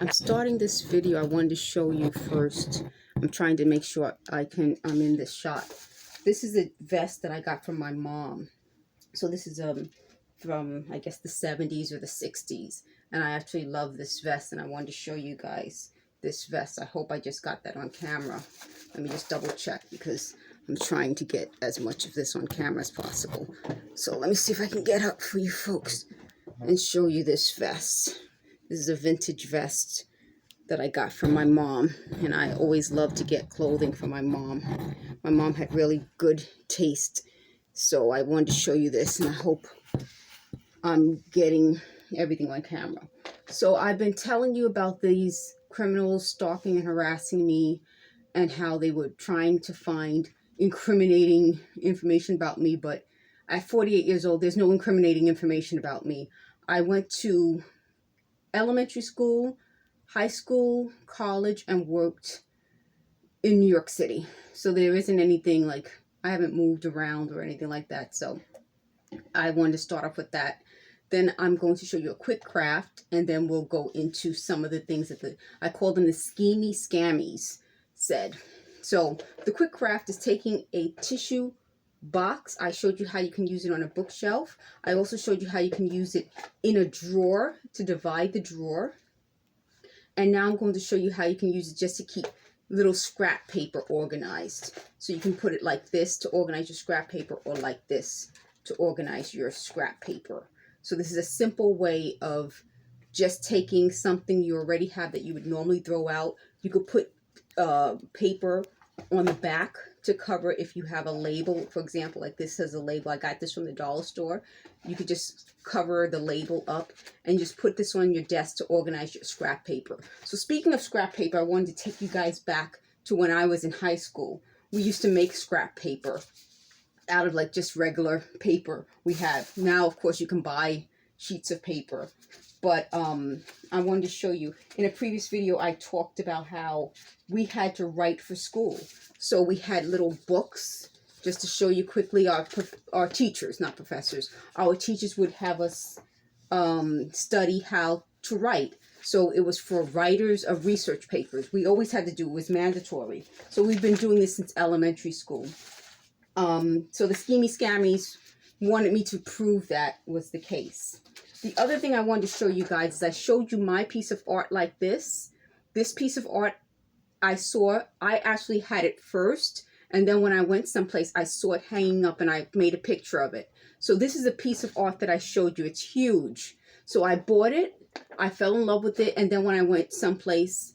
I'm starting this video. I wanted to show you first. I'm trying to make sure I'm in this shot. This is a vest that I got from my mom. So this is from, I guess, the 70s or the 60s. And I actually love this vest, and I wanted to show you guys this vest. I hope I just got that on camera. Let me just double check because I'm trying to get as much of this on camera as possible. So let me see if I can get up for you folks and show you this vest. This is a vintage vest that I got from my mom, and I always love to get clothing for my mom. My mom had really good taste, so I wanted to show you this, and I hope I'm getting everything on camera. So I've been telling you about these criminals stalking and harassing me, and how they were trying to find incriminating information about me, but at 48 years old, there's no incriminating information about me. I went to elementary school, high school, college, and worked in New York City. So there isn't anything like, I haven't moved around or anything like that. So I wanted to start off with that. Then I'm going to show you a quick craft, and then we'll go into some of the things that I call them the Schemey Scamies said. So the quick craft is taking a tissue box. I showed you how you can use it on a bookshelf. I also showed you how you can use it in a drawer to divide the drawer. And now I'm going to show you how you can use it just to keep little scrap paper organized. So you can put it like this to organize your scrap paper, or like this to organize your scrap paper. So this is a simple way of just taking something you already have that you would normally throw out. You could put paper on the back to cover if you have a label. For example, like this has a label. I got this from the dollar store. You could just cover the label up and just put this on your desk to organize your scrap paper. So speaking of scrap paper, I wanted to take you guys back to when I was in high school. We used to make scrap paper out of like just regular paper we have. Now, of course, you can buy sheets of paper. But I wanted to show you, in a previous video, I talked about how we had to write for school. So we had little books, just to show you quickly, our teachers, not professors, our teachers would have us study how to write. So it was for writers of research papers. We always had to do it. It was mandatory. So we've been doing this since elementary school. So the Schemey Scamies wanted me to prove that was the case. The other thing I wanted to show you guys is I showed you my piece of art like this. This piece of art I actually had it first, and then when I went someplace, I saw it hanging up and I made a picture of it. So this is a piece of art that I showed you. It's huge. So I bought it, I fell in love with it, and then when I went someplace,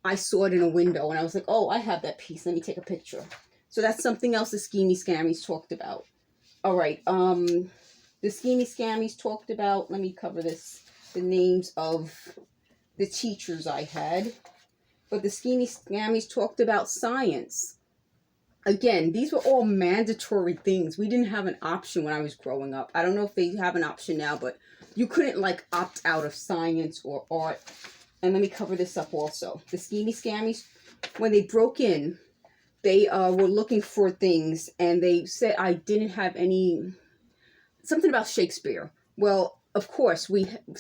I saw it in a window, and I was like, oh, I have that piece. Let me take a picture. So that's something else the Schemey Scamies talked about. All right, the Schemey Scamies talked about, let me cover this, the names of the teachers I had. But the Schemey Scamies talked about science. Again, these were all mandatory things. We didn't have an option when I was growing up. I don't know if they have an option now, but you couldn't like opt out of science or art. And let me cover this up also. The Schemey Scamies, when they broke in, they were looking for things, and they said I didn't have any, something about Shakespeare. Well, of course,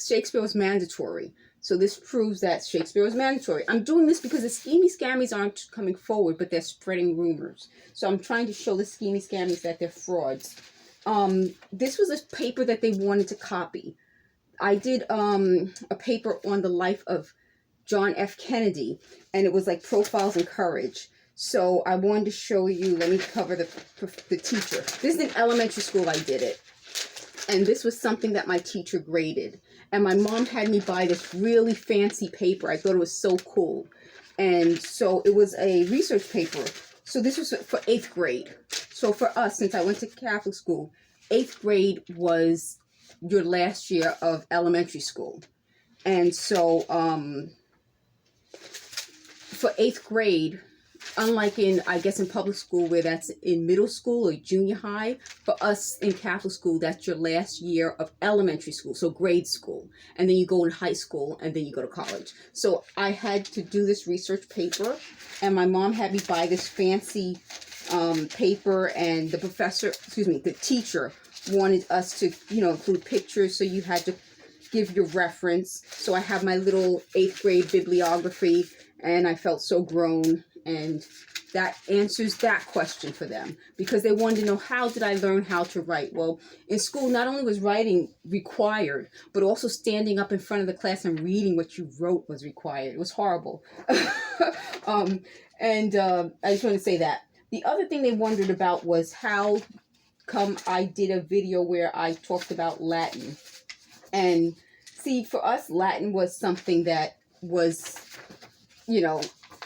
Shakespeare was mandatory. So this proves that Shakespeare was mandatory. I'm doing this because the Schemey Scamies aren't coming forward, but they're spreading rumors. So I'm trying to show the Schemey Scamies that they're frauds. This was a paper that they wanted to copy. I did a paper on the life of John F. Kennedy, and it was like Profiles in Courage. So I wanted to show you, let me cover the teacher. This is in elementary school I did it. And this was something that my teacher graded. And my mom had me buy this really fancy paper. I thought it was so cool. And so it was a research paper. So this was for 8th grade. So for us, since I went to Catholic school, 8th grade was your last year of elementary school. And so for 8th grade, unlike in, I guess, in public school where that's in middle school or junior high, for us in Catholic school, that's your last year of elementary school, so grade school. And then you go in high school, and then you go to college. So I had to do this research paper, and my mom had me buy this fancy paper, and the teacher wanted us to, include pictures, so you had to give your reference. So I have my little 8th grade bibliography, and I felt so grown, and that answers that question for them, because they wanted to know, how did I learn how to write? Well, in school, not only was writing required, but also standing up in front of the class and reading what you wrote was required. It was horrible. I just want to say that. The other thing they wondered about was how come I did a video where I talked about Latin. And see, for us, Latin was something that was, you know,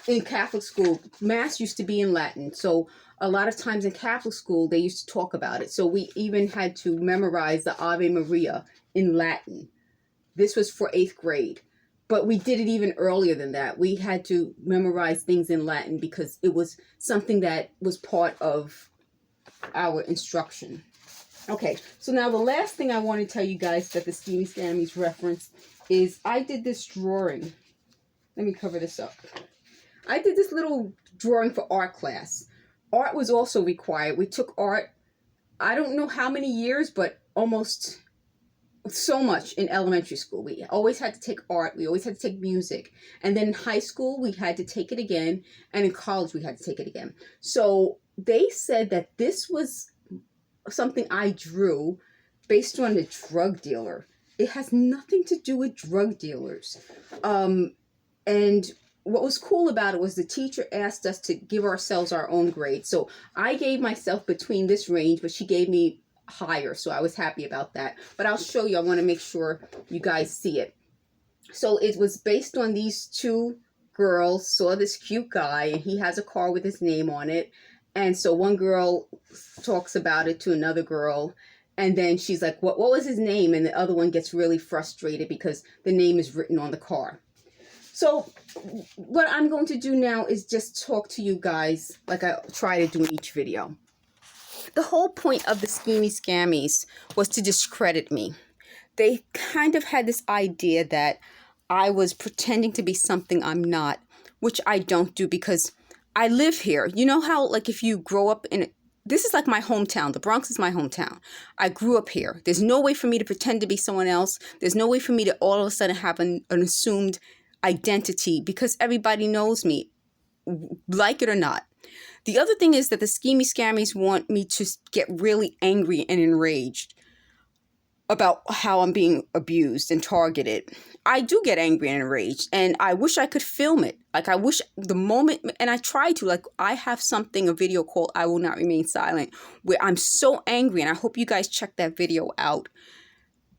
in Catholic school, Mass used to be in Latin. So a lot of times in Catholic school, they used to talk about it. So we even had to memorize the Ave Maria in Latin. This was for 8th grade. But we did it even earlier than that. We had to memorize things in Latin because it was something that was part of our instruction. Okay, so now the last thing I want to tell you guys that the Schemey Scamies reference is I did this drawing. Let me cover this up. I did this little drawing for art class. Art was also required. We took art, I don't know how many years, but almost so much in elementary school. We always had to take art. We always had to take music. And then in high school, we had to take it again. And in college, we had to take it again. So they said that this was something I drew based on a drug dealer. It has nothing to do with drug dealers. And what was cool about it was the teacher asked us to give ourselves our own grade. So I gave myself between this range, but she gave me higher. So I was happy about that. But I'll show you. I want to make sure you guys see it. So it was based on these two girls saw this cute guy, and he has a car with his name on it. And so one girl talks about it to another girl, and then she's like, what was his name? And the other one gets really frustrated because the name is written on the car. So what I'm going to do now is just talk to you guys like I try to do in each video. The whole point of the Schemey Scamies was to discredit me. They kind of had this idea that I was pretending to be something I'm not, which I don't do because I live here. You know how, like, if you grow up in, this is like my hometown. The Bronx is my hometown. I grew up here. There's no way for me to pretend to be someone else. There's no way for me to all of a sudden have an assumed identity because everybody knows me, like it or not. The other thing is that the Schemey Scamies want me to get really angry and enraged about how I'm being abused and targeted. I do get angry and enraged, and I wish I could film it. Like, I wish the moment, and I try to, like, I have something, a video called I Will Not Remain Silent, where I'm so angry, and I hope you guys check that video out.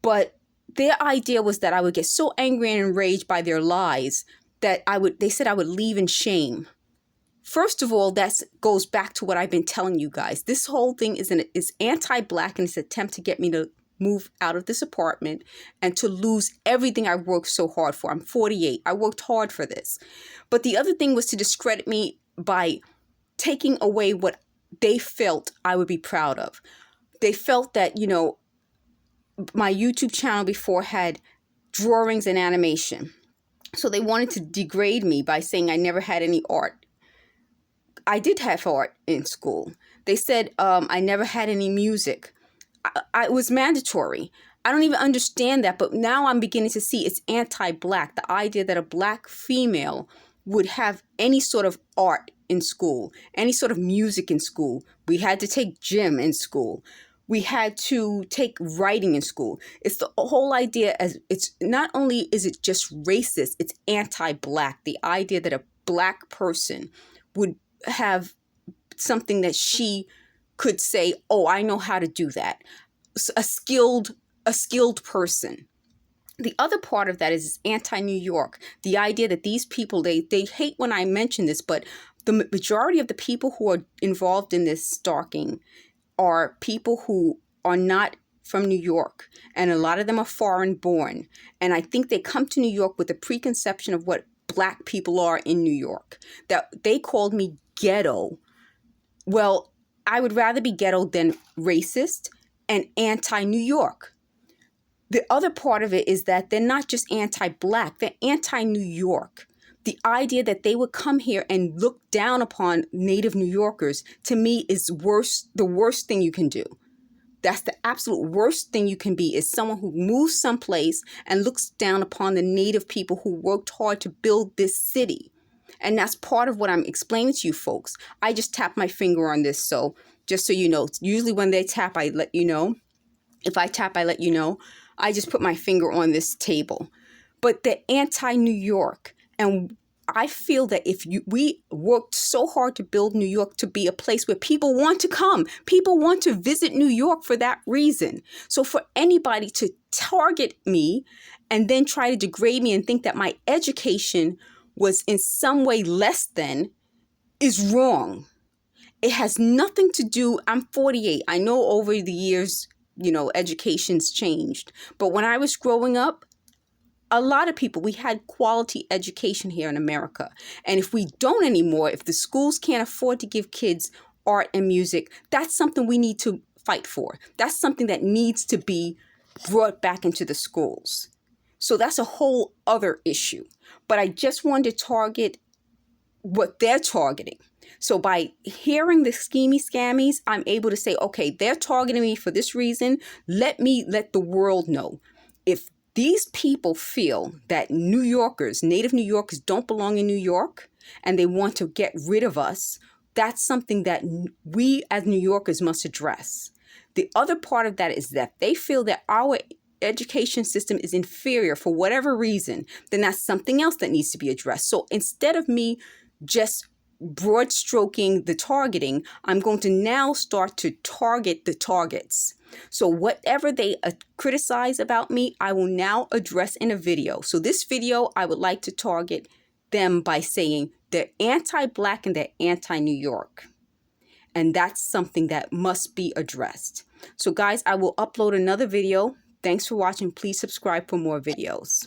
But their idea was that I would get so angry and enraged by their lies that they said I would leave in shame. First of all, that goes back to what I've been telling you guys. This whole thing is anti-Black in its attempt to get me to move out of this apartment and to lose everything I worked so hard for. I'm 48. I worked hard for this. But the other thing was to discredit me by taking away what they felt I would be proud of. They felt that, you know, my YouTube channel before had drawings and animation. So they wanted to degrade me by saying I never had any art. I did have art in school. They said I never had any music. It was mandatory. I don't even understand that, but now I'm beginning to see it's anti-Black. The idea that a Black female would have any sort of art in school, any sort of music in school. We had to take gym in school. We had to take writing in school. It's the whole idea as it's not only is it just racist, it's anti-Black. The idea that a Black person would have something that she could say, oh, I know how to do that. A skilled person. The other part of that is anti-New York. The idea that these people, they hate when I mention this, but the majority of the people who are involved in this stalking are people who are not from New York. And a lot of them are foreign born. And I think they come to New York with a preconception of what Black people are in New York. That they called me ghetto. Well, I would rather be ghetto than racist and anti-New York. The other part of it is that they're not just anti-Black, they're anti-New York. The idea that they would come here and look down upon native New Yorkers, to me, is worse, the worst thing you can do. That's the absolute worst thing you can be, is someone who moves someplace and looks down upon the native people who worked hard to build this city. And that's part of what I'm explaining to you folks. I just tap my finger on this. So just so you know, usually when they tap, I let you know. If I tap, I let you know. I just put my finger on this table. But the anti-New York, and I feel that if we worked so hard to build New York to be a place where people want to come, people want to visit New York for that reason. So for anybody to target me and then try to degrade me and think that my education was in some way less than is wrong. It has nothing to do, I'm 48. I know over the years, education's changed. But when I was growing up, a lot of people, we had quality education here in America. And if we don't anymore, if the schools can't afford to give kids art and music, that's something we need to fight for. That's something that needs to be brought back into the schools. So that's a whole other issue. But I just wanted to target what they're targeting. So by hearing the Schemey Scamies, I'm able to say, okay, they're targeting me for this reason. Let the world know. If these people feel that New Yorkers, native New Yorkers, don't belong in New York and they want to get rid of us, that's something that we as New Yorkers must address. The other part of that is that they feel that our education system is inferior for whatever reason, then that's something else that needs to be addressed. So instead of me just broad stroking the targeting, I'm going to now start to target the targets. So whatever they criticize about me, I will now address in a video. So this video, I would like to target them by saying they're anti-Black and they're anti-New York. And that's something that must be addressed. So guys, I will upload another video. Thanks for watching. Please subscribe for more videos.